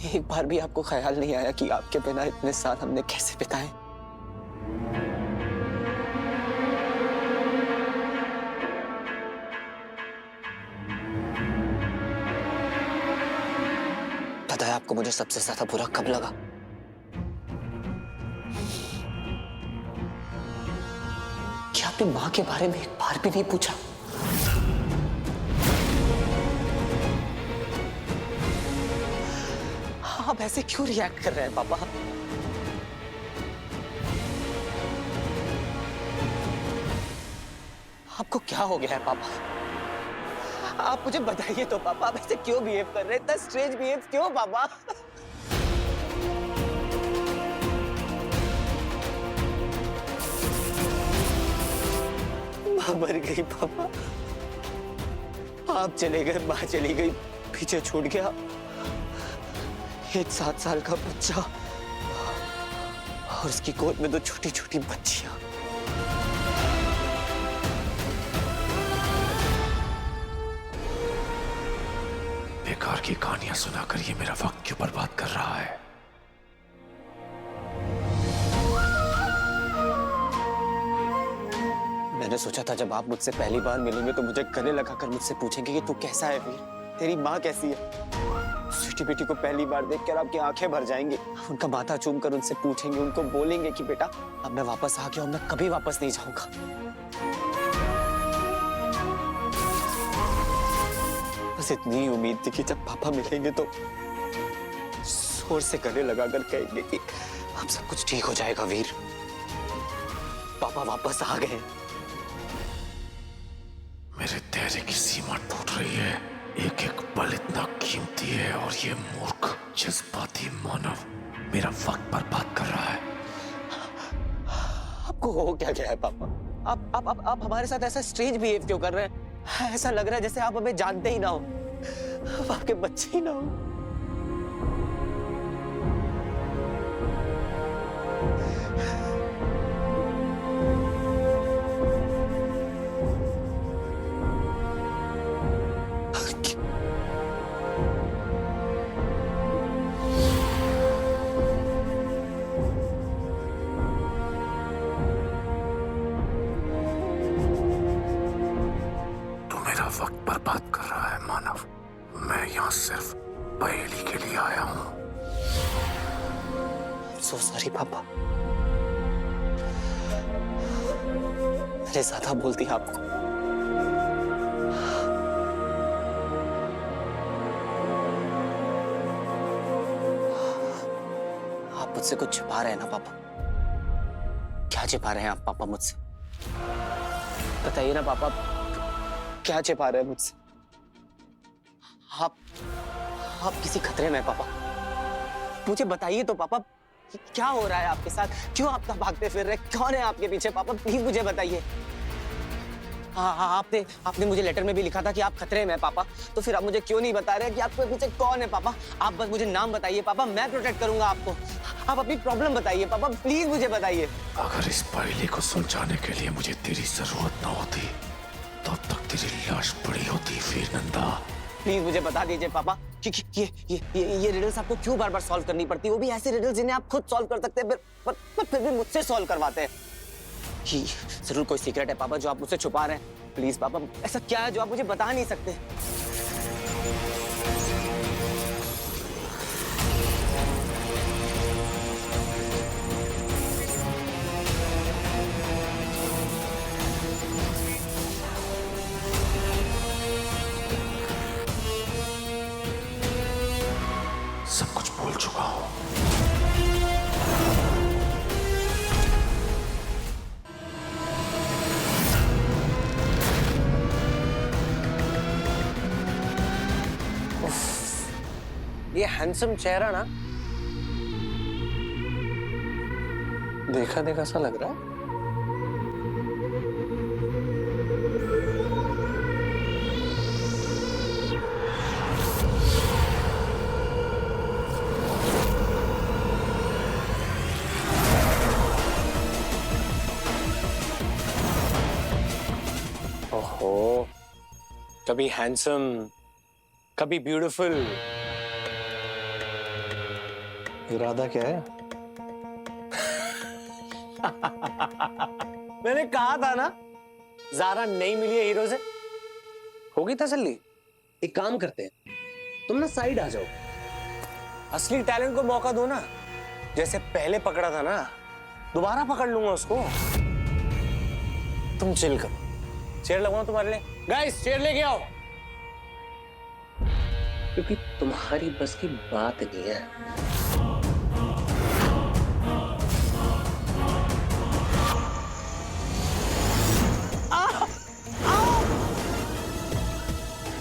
एक बार भी आपको ख्याल नहीं आया कि आपके बिना इतने साल हमने कैसे बिताए? पता है आपको मुझे सबसे ज्यादा बुरा कब लगा? कि आपने मां के बारे में एक बार भी नहीं पूछा। आप ऐसे क्यों रिएक्ट कर रहे हैं पापा? आपको क्या हो गया है पापा? आप मुझे बताइए तो पापा, आप ऐसे क्यों बिहेव कर रहे हैं? इतना स्ट्रेंज बिहेव क्यों पापा? मां मर गई पापा, आप चले गए, मां चली गई, पीछे छूट गया एक 7 साल का बच्चा और उसकी गोद में 2 छोटी छोटी बच्चियां। बेकार की कहानियां सुनाकर ये मेरा वक्त क्यों बर्बाद कर रहा है? मैंने सोचा था जब आप मुझसे पहली बार मिलेंगे तो मुझे गले लगाकर मुझसे पूछेंगे कि तू कैसा है वीर, तेरी माँ कैसी है। स्वीटी बेटी को पहली बार देखकर आपकी आंखें भर जाएंगी, उनका माथा चूमकर उनसे पूछेंगे, उनको बोलेंगे कि बेटा अब मैं वापस आ गया हूं, मैं कभी वापस नहीं जाऊंगा। बस इतनी उम्मीद थी कि जब पापा मिलेंगे तो जोर से गले लगाकर कहेंगे कि अब सब कुछ ठीक हो जाएगा वीर, पापा वापस आ गए। मेरे धैर्य की सीमा टूट रही है। एक एक पल इतना कीमती है और ये मूर्ख जज्बाती मानव मेरा वक्त बर्बाद कर रहा है। आपको हो क्या गया है पापा? आप हमारे साथ ऐसा स्ट्रेंज बिहेव क्यों कर रहे हैं? ऐसा लग रहा है जैसे आप हमें जानते ही ना हो, आप आपके बच्चे ही ना हो। वक्त बर्बाद कर रहा है मानव। मैं यहाँ सिर्फ पहेली के लिए आया हूँ। सो सॉरी पापा, मैंने ज्यादा बोल दिया आपको। आप मुझसे कुछ छिपा रहे हैं ना पापा? क्या छिपा रहे हैं आप पापा मुझसे? बताइए ना पापा, क्या छिपा रहे हैं मुझसे? आप किसी खतरे में हैं पापा? मुझे बताइए तो पापा, क्या हो रहा है आपके साथ? क्यों आप भागते फिर रहे? कौन है आपके पीछे पापा? प्लीज मुझे बताइए। हाँ, आपने मुझे लेटर में भी लिखा था कि आप खतरे में हैं पापा, तो फिर आप मुझे क्यों नहीं बता रहे कि आपके पीछे कौन है पापा? आप बस मुझे नाम बताइए पापा, मैं प्रोटेक्ट करूंगा आपको। आप अपनी प्रॉब्लम बताइए पापा, प्लीज मुझे बताइए। अगर इस पहेली को सुलझाने के लिए मुझे तेरी जरूरत न होती तो अब तक तेरी लाश पड़ी होती वीर नंदा। प्लीज मुझे बता दीजिए पापा कि ये रिडल्स आपको क्यों बार बार सॉल्व करनी पड़ती है? वो भी ऐसे रिडल्स जिन्हें आप खुद सॉल्व कर सकते हैं, पर फिर भी मुझसे सॉल्व करवाते हैं। कि जरूर कोई सीक्रेट है पापा जो आप मुझसे छुपा रहे हैं। प्लीज पापा, ऐसा क्या है जो आप मुझे बता नहीं सकते? सब कुछ भूल चुका हूं। ये हैंडसम चेहरा ना देखा देखा सा लग रहा है। ओहो, कभी हैंडसम, कभी ब्यूटीफुल, इरादा क्या है? मैंने कहा था ना, ज़ारा नहीं मिली है हीरो से। होगी तसल्ली। एक काम करते हैं, तुम ना साइड आ जाओ। असली टैलेंट को मौका दो ना। जैसे पहले पकड़ा था ना, दोबारा पकड़ लूंगा उसको। तुम चिल करो, चेयर लगवाऊं तुम्हारे लिए? गाइस, चेयर लेके आओ। क्योंकि तुम्हारी बस की बात नहीं है।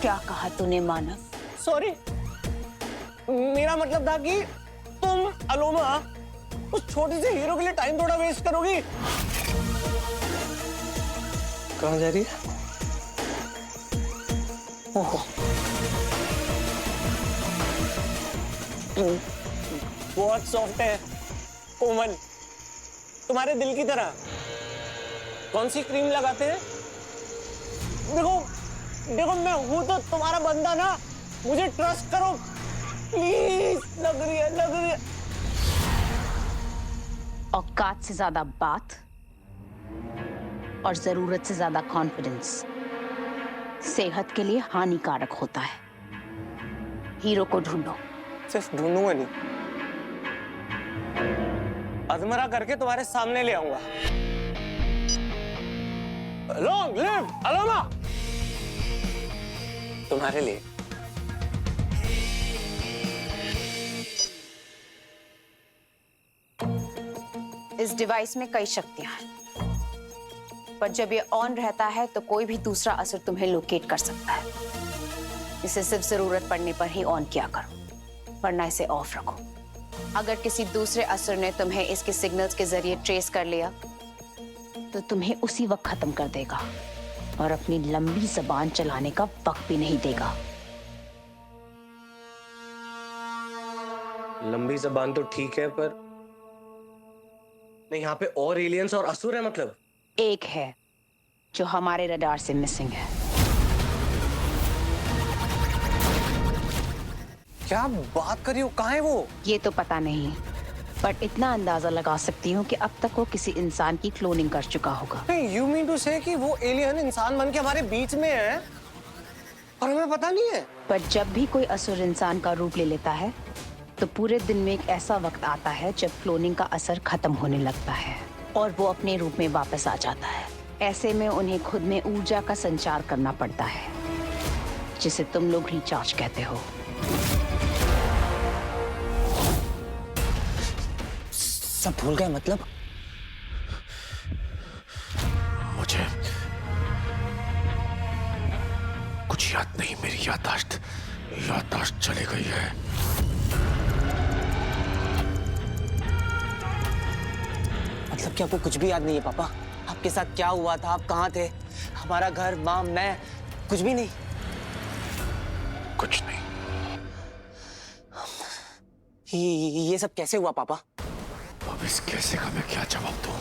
क्या कहा तूने मानव? सॉरी, मेरा मतलब था कि तुम अलोमा उस छोटी सी हीरो के लिए टाइम थोड़ा वेस्ट करोगी। कहाँ जा रही है? ओहो, बहुत सॉफ्ट है, कोमल, तुम्हारे दिल की तरह। कौन सी क्रीम लगाते हैं? देखो देखो, मैं हूं तो तुम्हारा बंदा ना, मुझे ट्रस्ट करो प्लीज। लग रही है। औकात से ज्यादा बात और जरूरत से ज्यादा कॉन्फिडेंस सेहत के लिए हानिकारक होता है। हीरो को ढूंढो। सिर्फ ढूंढूंगा नहीं, अधमरा करके तुम्हारे सामने ले आऊंगा। लॉन्ग लिव अलोमा, तुम्हारे लिए। इस डिवाइस में कई शक्तियां हैं, पर जब ये ऑन रहता है तो कोई भी दूसरा असर तुम्हें लोकेट कर सकता है। इसे सिर्फ जरूरत पड़ने पर ही ऑन किया करो, वरना इसे ऑफ रखो। अगर किसी दूसरे असर ने तुम्हें इसके सिग्नल्स के जरिए ट्रेस कर लिया तो तुम्हें उसी वक्त खत्म कर देगा और अपनी लंबी जबान चलाने का वक्त भी नहीं देगा। लंबी जबान तो ठीक है, पर नहीं, यहाँ पे और एलियंस और असुर है। मतलब एक है जो हमारे रडार से मिसिंग है। क्या बात कर रही हो? कहाँ है वो? ये तो पता नहीं, बट इतना अंदाजा लगा सकती हूँ कि अब तक वो किसी इंसान की क्लोनिंग कर चुका होगा। यू मीन टू से कि वो एलियन इंसान बन के हमारे बीच में है और हमें पता नहीं है? पर जब भी कोई असुर इंसान का रूप ले लेता है तो पूरे दिन में एक ऐसा वक्त आता है जब क्लोनिंग का असर खत्म होने लगता है और वो अपने रूप में वापस आ जाता है। ऐसे में उन्हें खुद में ऊर्जा का संचार करना पड़ता है, जिसे तुम लोग रिचार्ज कहते हो। सब भूल गए मतलब? मुझे कुछ याद नहीं। मेरी याददाश्त चली गई है। मतलब कि आपको कुछ भी याद नहीं है पापा? आपके साथ क्या हुआ था? आप कहाँ थे? हमारा घर, माँ, मैं, कुछ भी नहीं? कुछ नहीं। ये सब कैसे हुआ पापा? अब इस कैसे का मैं क्या जवाब दूं?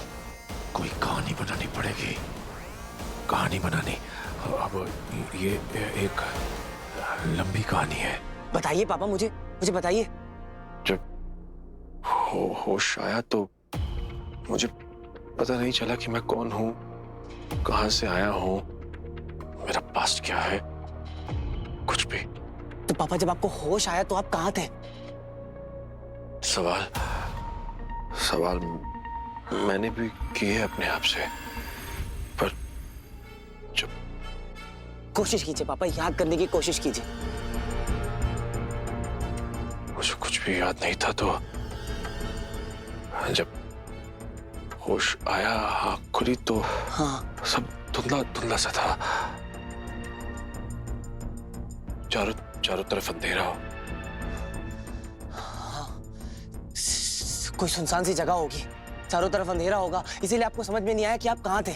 कोई कहानी बनानी पड़ेगी। कहानी बनानी। अब ये एक लंबी कहानी है। बताइए पापा, मुझे बताइए। जब होश आया तो मुझे पता नहीं चला कि मैं कौन हूं, कहां से आया हूं, मेरा पास्ट क्या है, कुछ भी। तो पापा, जब आपको होश आया तो आप कहाँ थे? सवाल मैंने भी किए अपने आप से, पर जब कोशिश कीजिए पापा, याद करने की कोशिश कीजिए। मुझे कुछ भी याद नहीं था, तो जब होश आया, आँख खुली तो हाँ, सब धुंधला धुंधला सा था। चारों तरफ अंधेरा हो। कोई सुनसान सी जगह होगी, चारों तरफ अंधेरा होगा, इसीलिए आपको समझ में नहीं आया कि आप कहाँ थे।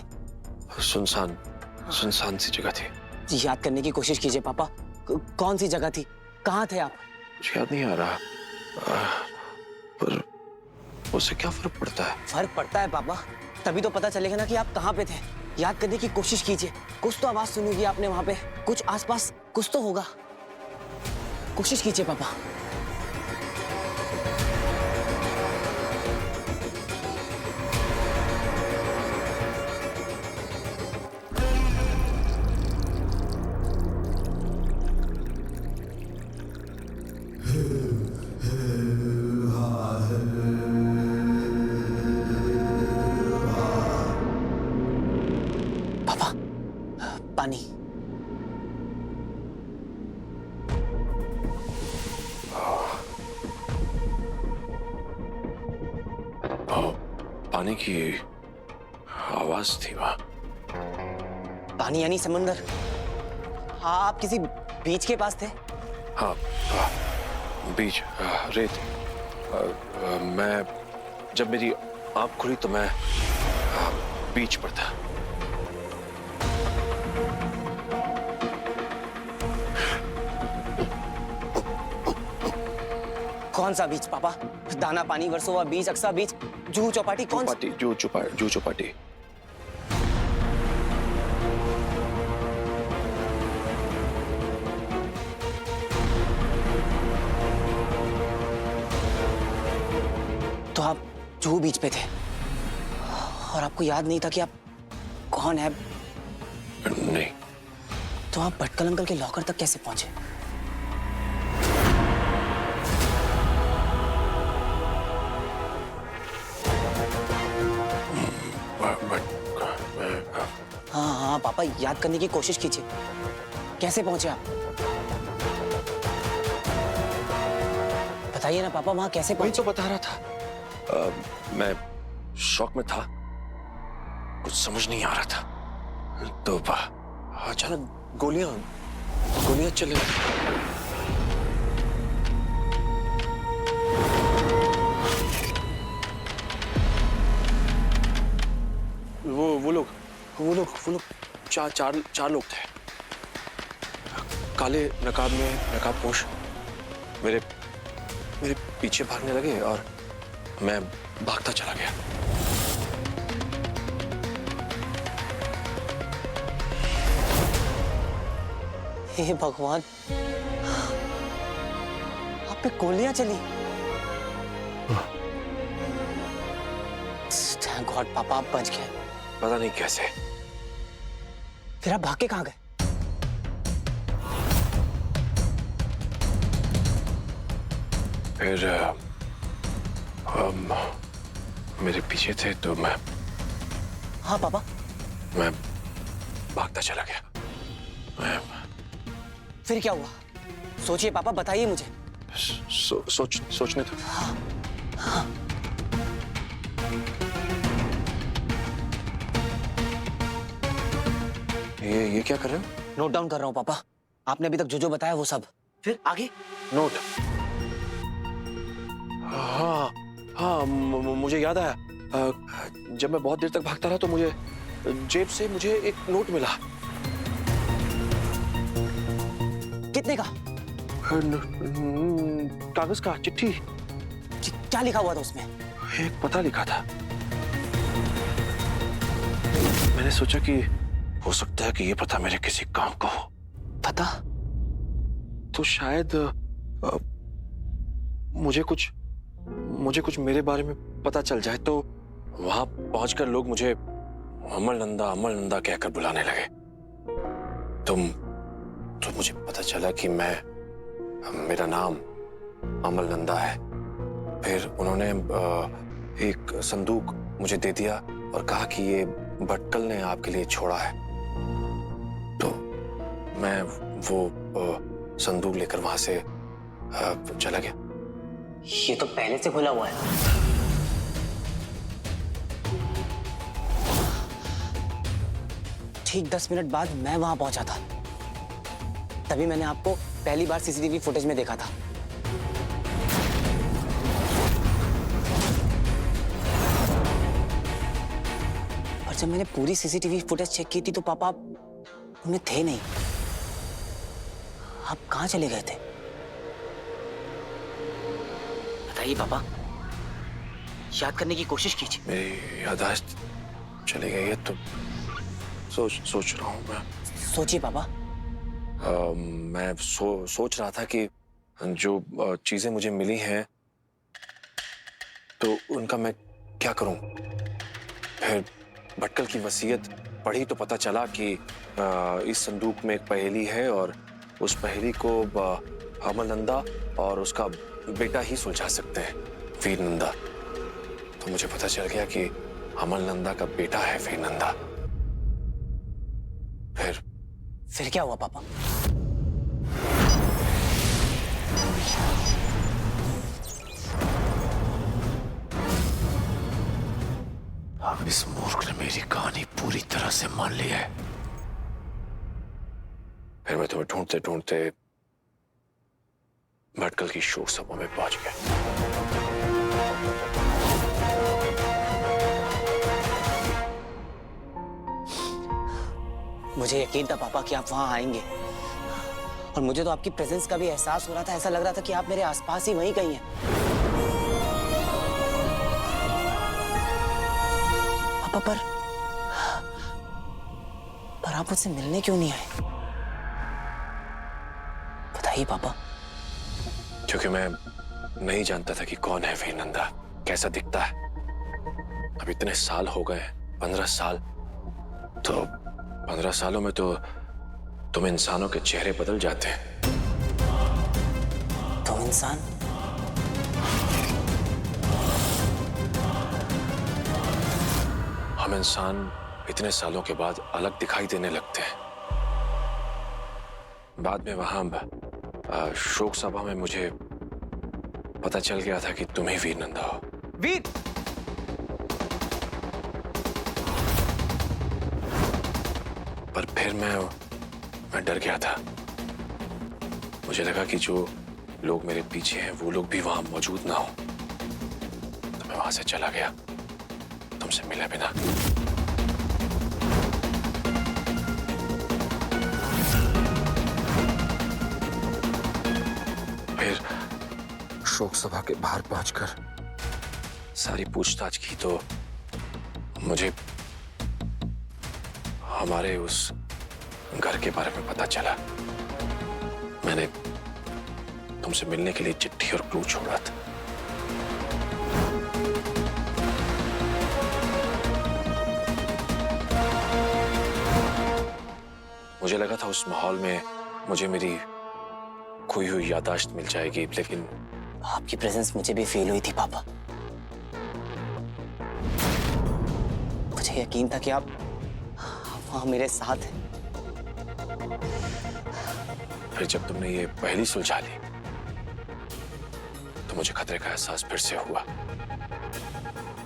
सुनसान सी जगह थी। जी, याद करने की कोशिश कीजिए पापा। कौन सी जगह थी? कहाँ थे आप? मुझे याद नहीं आ रहा, पर उससे क्या फर्क पड़ता है? फर्क पड़ता है पापा, तभी तो पता चलेगा ना कि आप कहाँ पे थे। याद करने की कोशिश कीजिए, कुछ तो आवाज सुनोगी आपने वहां पे, कुछ आसपास कुछ तो होगा। कोशिश कीजिए पापा। पानी की आवाज थी वहां। पानी यानी समंदर? हाँ, आप किसी बीच के पास थे? हाँ, बीच, रेत। मैं जब मेरी आंख खुली तो मैं बीच पर था। कौन सा बीच पापा? दाना पानी, वर्सोवा बीच, अक्सा बीच, जूहू चौपाटी, कौन सा? जूहू चौपाटी। तो आप जूहू बीच पे थे और आपको याद नहीं था कि आप कौन है? नहीं। तो आप भटकल अंकल के लॉकर तक कैसे पहुंचे? हाँ हाँ पापा, याद करने की कोशिश कीजिए। कैसे पहुंचे आप? बताइए ना पापा, वहां कैसे वही पहुंचे? तो बता रहा था। मैं शॉक में था, कुछ समझ नहीं आ रहा था। तो अचानक गोलियां चलने लगी। वो लोग चार लोग थे। काले नकाबपोश मेरे पीछे भागने लगे और मैं भागता चला गया। हे भगवान, आप पे गोलियां चली? थैंक गॉड पापा, आप बच गए। पता नहीं कैसे। फिर आप भाग के कहां गए? फिर मेरे पीछे थे तो मैं हाँ पापा। भागता चला गया। फिर क्या हुआ? सोचिए पापा, बताइए मुझे। सोचने दो। ये क्या कर रहे हो? नोट डाउन कर रहा हूँ पापा। आपने अभी तक जो बताया वो सब। फिर आगे? नोट। हाँ, मुझे याद आया। जब मैं बहुत देर तक भागता रहा तो मुझे जेब से एक नोट मिला। कितने का? कागज का, चिट्ठी। क्या लिखा हुआ था उसमें? एक पता लिखा था। मैंने सोचा कि हो सकता है कि ये पता मेरे किसी काम का हो। पता? तो शायद मुझे कुछ मेरे बारे में पता चल जाए। तो वहां पहुंचकर लोग मुझे अमल नंदा कहकर बुलाने लगे। तो मुझे पता चला कि मेरा नाम अमल नंदा है। फिर उन्होंने एक संदूक मुझे दे दिया और कहा कि ये भटकल ने आपके लिए छोड़ा है। तो मैं वो संदूक लेकर वहां से चला गया। ये तो पहले से खुला हुआ है। ठीक 10 मिनट बाद मैं वहां पहुंचा था। तभी मैंने आपको पहली बार सीसीटीवी फुटेज में देखा था। और जब मैंने पूरी सीसीटीवी फुटेज चेक की थी तो पापा उनमें थे नहीं। आप कहां चले गए थे? बताइए पापा, याद करने की कोशिश कीजिए। मेरी याददाश्त चली गई है तो सोच रहा हूँ मैं। सोचिए पापा। मैं सोच रहा था कि जो चीजें मुझे मिली हैं तो उनका मैं क्या करूं। फिर भटकल की वसीयत पढ़ी तो पता चला कि इस संदूक में एक पहेली है और उस पहेली को अमल नंदा और उसका बेटा ही सुलझा सकते हैं, वीर नंदा। तो मुझे पता चल गया कि अमल नंदा का बेटा है वीर नंदा। फिर क्या हुआ पापा? अब इस मूर्ख ने मेरी कहानी पूरी तरह से मान ली है। फिर मैं तुम्हें ढूंढते ढूंढते भटकल की शोक सभा में पहुंच गया। मुझे यकीन था पापा कि आप वहां आएंगे, और मुझे तो आपकी प्रेजेंस का भी एहसास हो रहा था। ऐसा लग रहा था कि आप मेरे आसपास ही वहीं कहीं हैं। पापा पर आप मुझसे मिलने क्यों नहीं आए? बताइए पापा। क्योंकि मैं नहीं जानता था कि कौन है वीर नंदा, कैसा दिखता है। अब इतने साल हो गए, 15 साल। तो 15 सालों में तो तुम इंसानों के चेहरे बदल जाते हैं। तुम इंसान? हम इंसान इतने सालों के बाद अलग दिखाई देने लगते हैं। बाद में वहां शोक सभा में मुझे पता चल गया था कि तुम ही वीर नंदा हो। वीर? पर फिर मैं डर गया था। मुझे लगा कि जो लोग मेरे पीछे हैं वो लोग भी वहां मौजूद ना हो, तो मैं वहां से चला गया तुमसे मिले बिना। फिर शोक सभा के बाहर पहुंचकर सारी पूछताछ की तो मुझे हमारे उस घर के बारे में पता चला। मैंने तुमसे मिलने के लिए चिट्ठी और क्लू छोड़ा था। मुझे लगा था उस माहौल में मुझे मेरी खोई हुई याददाश्त मिल जाएगी, लेकिन आपकी प्रेजेंस मुझे भी फील हुई थी पापा। मुझे यकीन था कि आप वहां मेरे साथ हैं। फिर जब तुमने ये पहली सुलझा ली तो मुझे खतरे का एहसास फिर से हुआ।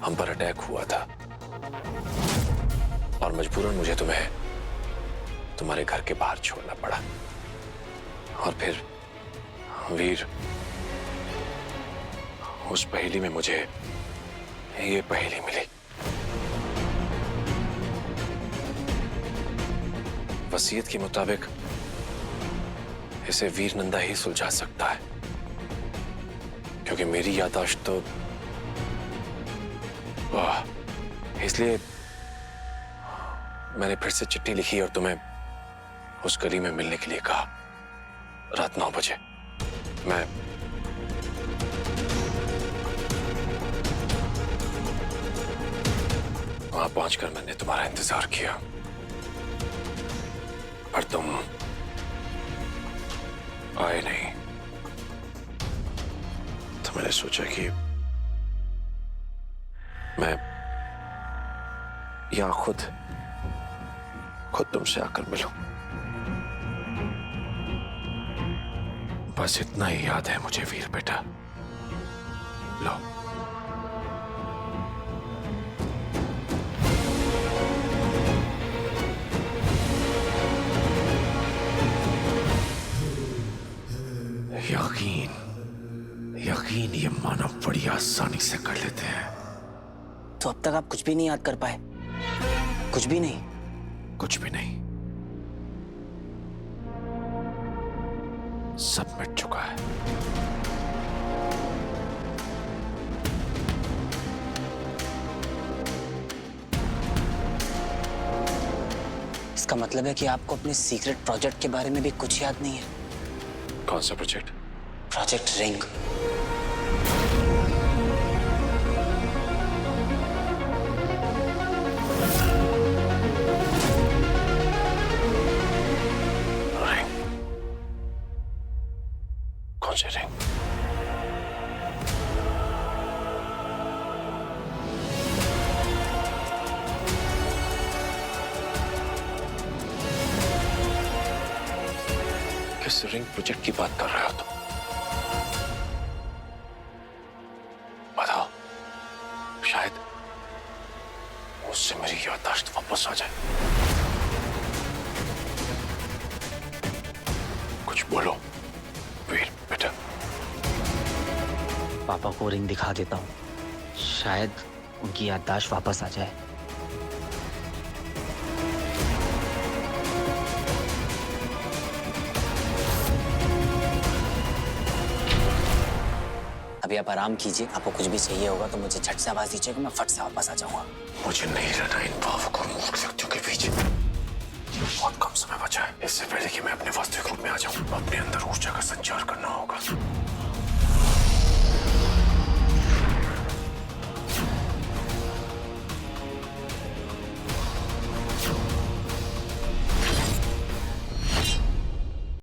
हम पर अटैक हुआ था और मजबूरन मुझे तुम्हें तुम्हारे घर के बाहर छोड़ना पड़ा। और फिर वीर, उस पहेली में मुझे ये पहेली मिली। वसीयत के मुताबिक इसे वीर नंदा ही सुलझा सकता है, क्योंकि मेरी याददाश्त तो इसलिए मैंने फिर से चिट्ठी लिखी और तुम्हें उस गली में मिलने के लिए कहा। रात 9 बजे मैं वहां पहुंचकर मैंने तुम्हारा इंतजार किया, पर तुम आए नहीं। तो मैंने सोचा कि मैं या खुद तुमसे आकर मिलूं। बस इतना ही याद है मुझे वीर बेटा। लो, यकीन ये मानव बड़ी आसानी से कर लेते हैं। तो अब तक आप कुछ भी नहीं याद कर पाए? कुछ भी नहीं? कुछ भी नहीं, सब मिट चुका है। इसका मतलब है कि आपको अपने सीक्रेट प्रोजेक्ट के बारे में भी कुछ याद नहीं है? कौन सा प्रोजेक्ट? Project ring. रिंग? कौन सी रिंग? किस रिंग प्रोजेक्ट की बात कर रहे हो तुम? बताओ, वापस आ जाए। कुछ बोलो वीर बेटा। पापा को रिंग दिखा देता हूँ, शायद उनकी याददाश्त वापस आ जाए। अभी आप आराम कीजिए, आपको कुछ भी चाहिए होगा तो मुझे झट से आवाज दीजिएगा, मैं फट से वापस आ जाऊंगा। मुझे नहीं रहना इन भावुक और मूर्ख व्यक्तियों के बीच। बहुत कम समय बचा है, इससे पहले कि मैं अपने वास्तविक रूप में आ जाऊं, अपने अंदर ऊर्जा का संचार करना होगा।